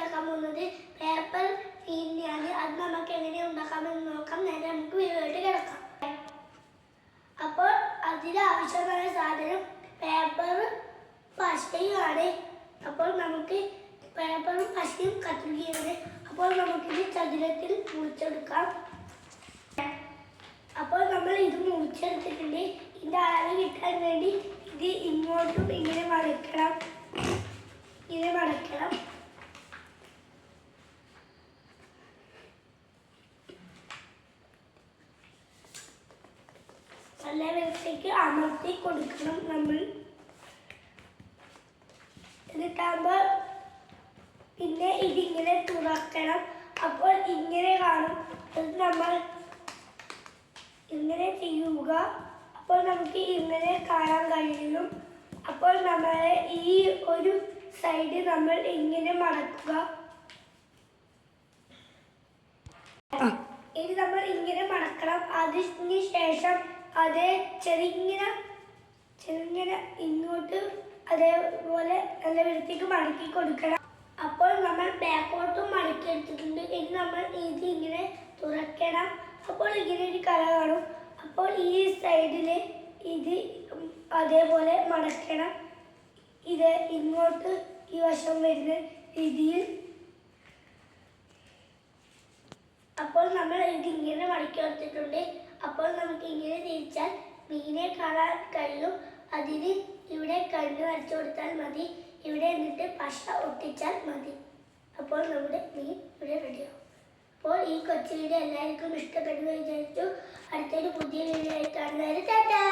ഉണ്ടാക്കാൻ പോകുന്നത് പേപ്പർ മീനിനെയാണ്. അത് നമുക്ക് എങ്ങനെ ഉണ്ടാക്കാമെന്ന് നോക്കാം. നേരെ നമുക്ക് വീഡിയോയിലോട്ട് കിടക്കാം. അപ്പോൾ അതിന് ആവശ്യമായ സാധനം പേപ്പർ പശയുമാണ്. അപ്പോൾ നമുക്ക് പേപ്പറും പശയും കത്തിരിക്കുകയാണ്. അപ്പോൾ നമുക്കിത് ചതുരത്തിൽ മുറിച്ചെടുക്കാം. അപ്പോൾ നമ്മൾ ഇത് മുറിച്ചെടുത്തിട്ടുണ്ട്. ഇതിൻ്റെ അളവ് കിട്ടാൻ വേണ്ടി ഇത് ഇങ്ങോട്ടും ഇങ്ങനെ മടക്കണം. നല്ല വൃത്തിക്ക് അമർത്തി കൊടുക്കണം നമ്മൾ. എന്നിട്ടാകുമ്പോൾ പിന്നെ ഇതിങ്ങനെ തുറക്കണം. അപ്പോൾ ഇങ്ങനെ കാണും. അത് നമ്മൾ ഇങ്ങനെ ചെയ്യുക. അപ്പോൾ നമുക്ക് ഇങ്ങനെ കാണാൻ കഴിയും. അപ്പോൾ നമ്മൾ ഈ ഒരു സൈഡ് നമ്മൾ ഇങ്ങനെ മടക്കുക. ഇത് നമ്മൾ ഇങ്ങനെ മടക്കണം. അതിന് ശേഷം അതേ ചെറുങ്ങനെ ഇങ്ങോട്ട് അതേപോലെ നല്ല വൃത്തിക്ക് മടക്കി കൊടുക്കണം. അപ്പോൾ നമ്മൾ ബാക്കോട്ടും മടക്കി എടുത്തിട്ടുണ്ട്. ഇനി നമ്മൾ ഇത് ഇങ്ങനെ തുറക്കണം. അപ്പോൾ ഇങ്ങനെ ഒരു കല കാണും. അപ്പോൾ ഈ സൈഡിൽ ഇത് അതേപോലെ മടക്കണം. ഇത് ഇങ്ങോട്ട് ഈ വശം വരുന്ന രീതിയിൽ. അപ്പോൾ നമ്മൾ ഇതിങ്ങനെ മടക്കി എടുത്തിട്ടുണ്ട്. അപ്പോൾ നമുക്ക് ഇങ്ങനെ തിരിച്ചാൽ മീനെ കാണാൻ കഴിയും. അതിന് ഇവിടെ കണ്ണ് വരച്ചു കൊടുത്താൽ മതി. ഇവിടെ എന്നിട്ട് പശ ഒട്ടിച്ചാൽ മതി. അപ്പോൾ നമ്മുടെ മീൻ ഇവിടെ റെഡിയാവും. അപ്പോൾ ഈ കൊച്ചു വീഡിയോ എല്ലാവർക്കും ഇഷ്ടപ്പെടുമെന്ന് വിചാരിച്ചു. അടുത്തൊരു പുതിയ വീഡിയോ ആയി കാണുന്നവരെ ടാറ്റാ.